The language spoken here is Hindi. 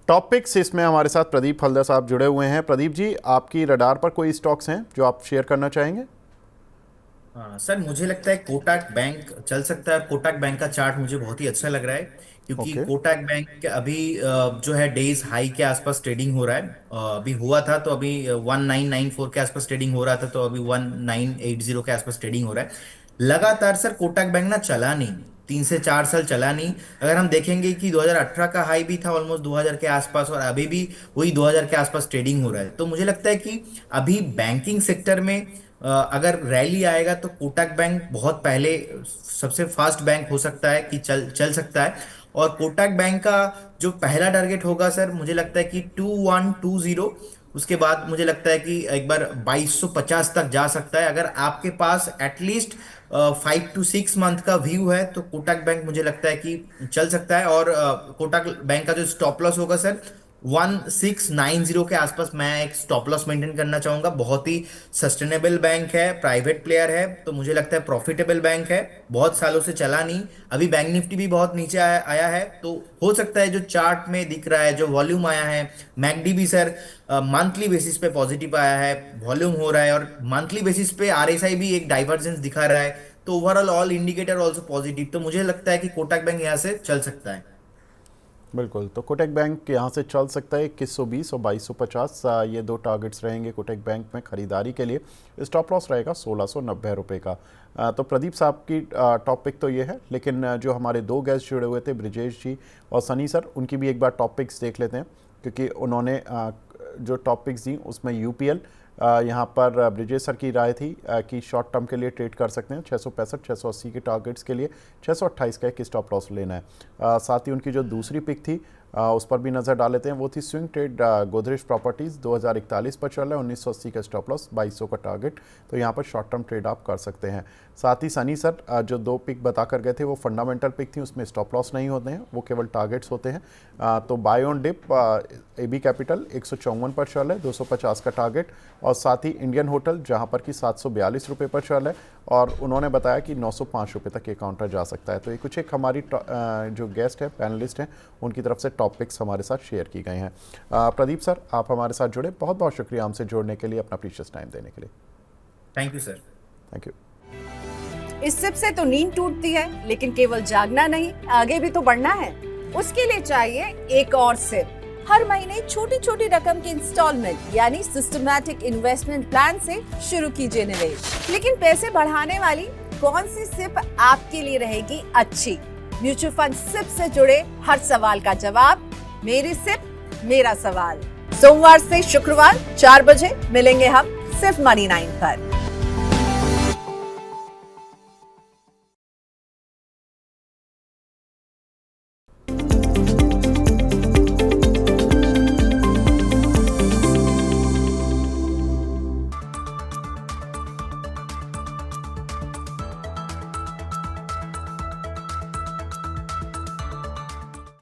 टॉपिक्स इसमें हमारे साथ प्रदीप हल्दर साहब जुड़े हुए हैं। प्रदीप जी, आपकी रडार पर कोई स्टॉक्स हैं जो आप शेयर करना चाहेंगे? हाँ सर, मुझे लगता है कोटक बैंक चल सकता है। कोटक बैंक का चार्ट मुझे बहुत ही अच्छा लग रहा है, क्योंकि ओके। कोटक बैंक अभी जो है डेज हाई के आसपास ट्रेडिंग हो रहा है। अभी हुआ था तो अभी 1994 के आसपास ट्रेडिंग हो रहा था, तो अभी 1980 के आसपास ट्रेडिंग हो रहा है। लगातार सर कोटक बैंक ना चला नहीं, 3 से 4 साल चला नहीं। अगर हम देखेंगे कि 2018 का हाई भी था ऑलमोस्ट 2000 के आसपास, और अभी भी वही 2000 के आसपास ट्रेडिंग हो रहा है। तो मुझे लगता है कि अभी बैंकिंग सेक्टर में अगर रैली आएगा तो कोटक बैंक बहुत पहले सबसे फास्ट बैंक हो सकता है कि चल चल सकता है। और कोटक बैंक का जो पहला टारगेट होगा सर, मुझे लगता है कि 2120। उसके बाद मुझे लगता है कि एक बार 2250 तक जा सकता है। अगर आपके पास एटलीस्ट 5 to 6 मंथ का व्यू है तो कोटक बैंक मुझे लगता है कि चल सकता है। और कोटक बैंक का जो स्टॉप लॉस होगा सर, 1690 के आसपास मैं एक स्टॉप लॉस मेंटेन करना चाहूंगा। बहुत ही सस्टेनेबल बैंक है, प्राइवेट प्लेयर है, तो मुझे लगता है प्रॉफिटेबल बैंक है। बहुत सालों से चला नहीं। अभी बैंक निफ्टी भी बहुत नीचे आया है, तो हो सकता है जो चार्ट में दिख रहा है, जो वॉल्यूम आया है, मैकडी भी सर मंथली बेसिस पे पॉजिटिव आया है, वॉल्यूम हो रहा है, और मंथली बेसिस पे आरएसआई भी एक डाइवर्जेंस दिखा रहा है। तो overall all indicator also positive, तो मुझे लगता है कि कोटक बैंक यहाँ से चल सकता है। बिल्कुल, तो कोटक बैंक यहाँ से चल सकता है 2120 और 2250। ये दो टारगेट्स रहेंगे कोटक बैंक में खरीदारी के लिए। स्टॉप लॉस रहेगा 1690 रुपये का। तो प्रदीप साहब की टॉपिक तो ये है, लेकिन जो हमारे दो गेस्ट जुड़े हुए थे, ब्रिजेश जी और सनी सर, उनकी भी एक बार टॉपिक्स देख लेते हैं, क्योंकि उन्होंने जो टॉपिक्स दी उसमें यूपीएल, यहाँ पर ब्रिजेश सर की राय थी कि शॉर्ट टर्म के लिए ट्रेड कर सकते हैं 665 680 के टारगेट्स के लिए 628 का एक स्टॉप लॉस लेना है। साथ ही उनकी जो दूसरी पिक थी उस पर भी नज़र डाल लेते हैं। वो थी स्विंग ट्रेड गोदरेज प्रॉपर्टीज़, 2041 पर चल रहा है, 1980 का स्टॉप लॉस, 2200 का टारगेट। तो यहाँ पर शॉर्ट टर्म ट्रेड आप कर सकते हैं। साथ ही सनी सर जो दो पिक बता कर गए थे वो फंडामेंटल पिक थी, उसमें स्टॉप लॉस नहीं होते हैं, वो केवल टारगेट्स होते हैं। तो buy on dip AB capital 154 पर चल रहा है, 250 का टारगेट। और साथ ही इंडियन होटल जहाँ पर कि 742 रुपये पर चल रहा है, और उन्होंने बताया कि 905 रुपये तक ये काउंटर जा सकता है। तो ये कुछ एक हमारी जो गेस्ट है, पैनलिस्ट हैं, उनकी तरफ से टॉपिक्स हमारे साथ शेयर की गए हैं। प्रदीप सर, आप हमारे साथ जुड़े, बहुत बहुत शुक्रिया हमसे जुड़ने के लिए, अपना प्रीशियस टाइम देने के लिए। Thank you sir. Thank you. इस सिप से तो नींद टूटती है, लेकिन केवल जागना नहीं, आगे भी तो बढ़ना है। उसके लिए चाहिए एक और सिप। हर महीने छोटी छोटी रकम की इंस्टॉलमेंट यानी सिस्टमैटिक इन्वेस्टमेंट प्लान से शुरू कीजिए निवेश। लेकिन पैसे बढ़ाने वाली कौन सी सिप आपके लिए रहेगी अच्छी? म्यूचुअल फंड सिप से जुड़े हर सवाल का जवाब, मेरी सिप मेरा सवाल। सोमवार से शुक्रवार 4 बजे मिलेंगे हम सिर्फ मनी 9 पर।